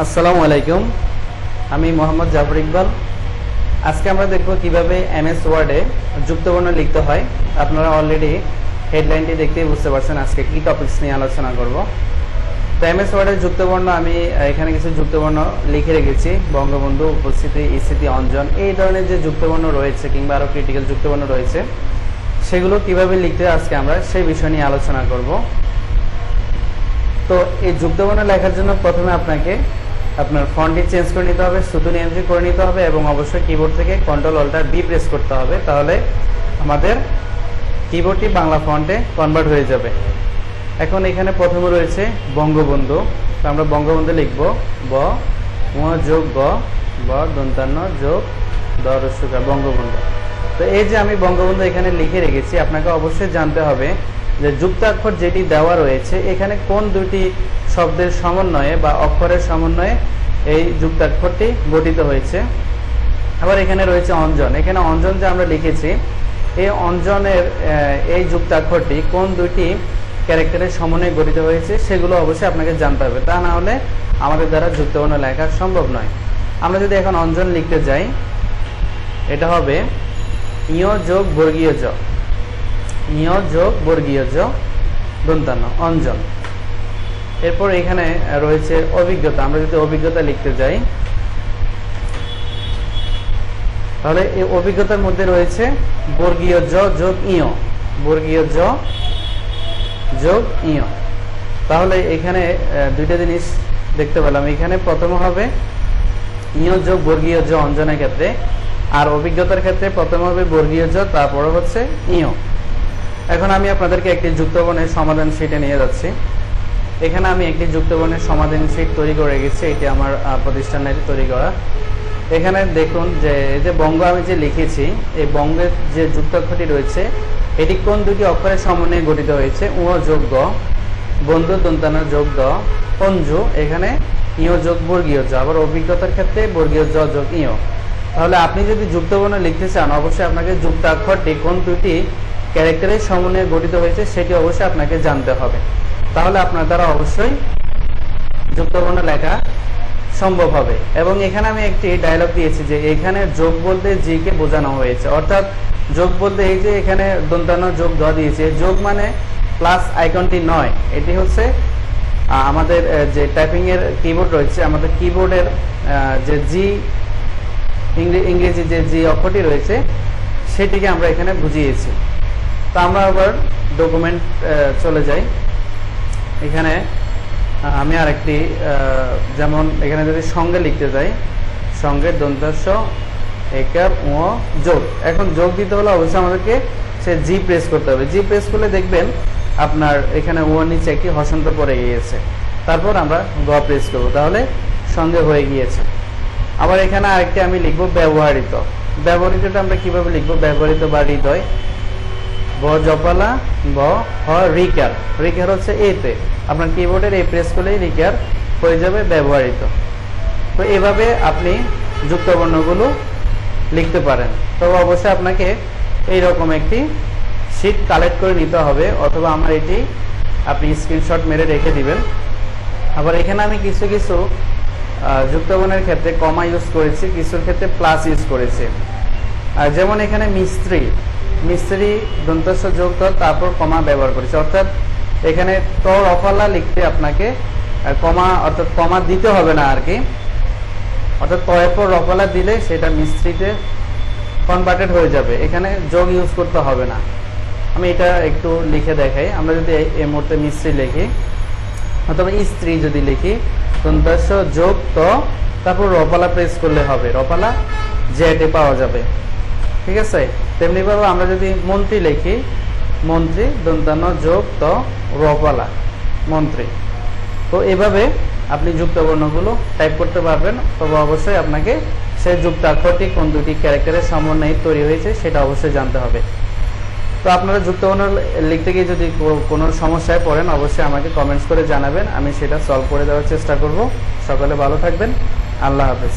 আসসালামু আলাইকুম, আমি মোহাম্মদ জাফর ইকবাল। আজকে আমরা দেখব কিভাবে এমএস ওয়ার্ডে যুক্তবর্ণ লিখতে হয়। আপনারা অলরেডি হেডলাইনটি দেখতেই বুঝতে পারছেন আজকে কি টপিকস নিয়ে আলোচনা করব। তো এমএস ওয়ার্ডের যুক্তবর্ণ আমি এখানে কিছু যুক্তবর্ণ লিখে রেখেছি। বঙ্গবন্ধু, উপস্থিতি, স্থিতি, অঞ্জন, এই ধরনের যে যুক্তবর্ণ রয়েছে কিংবা আরও ক্রিটিক্যাল যুক্তবর্ণ রয়েছে সেগুলো কিভাবে লিখতে আজকে আমরা সেই বিষয় নিয়ে আলোচনা করব। তো এই যুক্তবর্ণ লেখার জন্য প্রথমে আপনাকে আপনার ফন্টটি চেঞ্জ করে নিতে হবে, সুতুনি এন্ট্রি করে নিতে হবে এবং অবশ্যই কিবোর্ড থেকে Ctrl-Alt-B প্রেস করতে হবে, তাহলে আমাদের কিবোর্ডটি বাংলা ফন্টে কনভার্ট হয়ে যাবে। এখন এখানে প্রথমে রয়েছে বঙ্গবন্ধু, তো আমরা বঙ্গবন্ধু লিখব ব যোগ গ ব দন্তান্ন যোগ দ রস্যকা বঙ্গবন্ধু। তো এই যে আমি বঙ্গবন্ধু এখানে লিখে রেখেছি, আপনাকে অবশ্যই জানতে হবে যে যুক্তাক্ষর যেটি দেওয়া রয়েছে এখানে কোন দুটি শব্দের সমন্বয়ে বা অক্ষরের সমন্বয়ে এই যুক্তাক্ষরটি গঠিত হয়েছে। আবার এখানে রয়েছে অঞ্জন, এখানে অঞ্জন যে আমরা লিখেছি এই অঞ্জনের এই যুক্তাক্ষরটি কোন দুটি ক্যারেক্টারের সমন্বয়ে গঠিত হয়েছে সেগুলো অবশ্যই আপনাকে জানতে হবে, তা না হলে আমাদের দ্বারা যুক্তবর্ণ লেখা সম্ভব নয়। আমরা যদি এখন অঞ্জন লিখতে যাই, এটা হবে ইয় যোগ বর্গীয় জ, ইয় যোগ বর্গীয় জ দন্তান্ন অঞ্জন। এরপর এখানে রয়েছে অভিজ্ঞতা, আমরা যদি অভিজ্ঞতা লিখতে যাই তাহলে এই অভিজ্ঞতার মধ্যে রয়েছে বর্গীয় জ যোগ ইয়, বর্গীয় জ যোগ ইয়। তাহলে এখানে দুইটা জিনিস দেখতে পেলাম, এখানে প্রথমে হবে ইয় যোগ বর্গীয় জ অঞ্জনের ক্ষেত্রে, আর অভিজ্ঞতার ক্ষেত্রে প্রথমে হবে বর্গীয় জ তারপরে হচ্ছে ইয়। এখন আমি আপনাদেরকে একটি যুক্তবর্ণের সমাধান শীটে নিয়ে যাচ্ছি। এখানে আমি একটি যুক্তবর্ণের সমাধান শীট তৈরি করে রেখেছি, এটি আমার প্রতিষ্ঠানের তৈরি করা। এখানে দেখুন যে এই যে বঙ্গ আমি যে লিখেছি, এই বঙ্গের যে যুক্তাক্ষরটি রয়েছে এটি কোন দুটি অক্ষরের সমন্বয়ে গঠিত হয়েছে, উ যোগ গ, বন্ধু দন্তান্ন যোগ দ, অঞ্জু, এখানে ইয় যোগ বর্গীয় জ, আবার অভিজ্ঞতার ক্ষেত্রে বর্গীয় জ যোগ ইয়। তাহলে আপনি যদি যুক্তবর্ণ লিখতে চান অবশ্যই আপনাকে যুক্তাক্ষরটি কোন দুটি ক্যারেক্টারের সমন্বয়ে গঠিত হয়েছে সেটি অবশ্যই আপনাকে জানতে হবে, তাহলে আপনার দ্বারা অবশ্যই যুক্তবর্ণ লেখা সম্ভব হবে। এবং এখানে আমি একটি ডায়লগ দিয়েছি যে এখানে যোগ বলতে জি কে বোঝানো হয়েছে, অর্থাৎ যোগ বলতে এই যে এখানে দন্তান্ন যোগ দ দিয়েছে, যোগ মানে প্লাস আইকনটি নয়, এটি হচ্ছে আমাদের যে টাইপিং এর কিবোর্ড রয়েছে, আমাদের কিবোর্ডের যে জি ইংরেজি যে জি অক্ষরটি রয়েছে সেটিকে আমরা এখানে বুঝিয়েছি। তো আমরা আবার ডকুমেন্ট চলে যাই। এখানে আমি আরেকটি যেমন এখানে যদি সঙ্গে লিখতে যাই, সঙ্গে দন্তাস্য একার ও যোগ, এখন যোগ দিতে হলে অবশ্যই আমাদেরকে সে জি প্রেস করতে হবে। জি প্রেস করলে দেখবেন আপনার এখানে ও নিচে একটি হসন্ত পড়ে গিয়েছে, তারপর আমরা গ প্রেস করব, তাহলে সঙ্গে হয়ে গিয়েছে। আবার এখানে আরেকটি আমি লিখব ব্যবহৃত। ব্যবহৃতটা আমরা কিভাবে লিখব, ব্যবহৃত বা হৃদয়, ব জপালা ব হ রিকার, রিকার হচ্ছে এতে, আপনার কিবোর্ডের এই প্রেস করলেই রিকার হয়ে যাবে ব্যবহৃত। তো এভাবে আপনি যুক্তবর্ণগুলো লিখতে পারেন। তবে অবশ্যই আপনাকে এইরকম একটি শীট কালেক্ট করে নিতে হবে, অথবা আমার এটি আপনি স্ক্রিনশট মেরে রেখে দিবেন। আবার এখানে আমি কিছু কিছু যুক্তবর্ণের ক্ষেত্রে কমা ইউজ করেছি, কিছুর ক্ষেত্রে প্লাস ইউজ করেছি। যেমন এখানে মিস্ত্রি, মিস্ত্রি দন্তস্ব যোগ ত তারপর কমা ব্যবহার করেছে, অর্থাৎ এখানে ত রফালা লিখতে আপনাকে কমা অর্থাৎ কমা দিতে হবে না আর কি, অর্থাৎ তয়ের পর রফালা দিলে সেটা মিস্ত্রিতে কনভার্টেড হয়ে যাবে, এখানে যোগ ইউজ করতে হবে না। আমি এটা একটু লিখে দেখাই। আমরা যদি এই মুহূর্তে মিস্ত্রি লিখি অথবা স্ত্রী যদি লিখি, দন্তস্ব যোগ ত তারপর রফালা প্রেস করলে হবে, রফালা জেটে পাওয়া যাবে, ঠিক আছে। তেমনিভাবে আমরা যদি মন্ত্রী লিখি, মন্ত্রী দন্তান্ন যোগ ত রফালা মন্ত্রী। তো এভাবে আপনি যুক্তবর্ণগুলো টাইপ করতে পারবেন, তবে অবশ্যই আপনাকে সেই যুক্তাক্ষরটি কোন দুটি ক্যারেক্টারের সমন্বয়ে তৈরি হয়েছে সেটা অবশ্যই জানতে হবে। তো আপনারা যুক্তবর্ণ লিখতে গিয়ে যদি কোনো সমস্যায় পড়েন অবশ্যই আমাকে কমেন্টস করে জানাবেন, আমি সেটা সলভ করে দেওয়ার চেষ্টা করব। সকলে ভালো থাকবেন, আল্লাহ হাফেজ।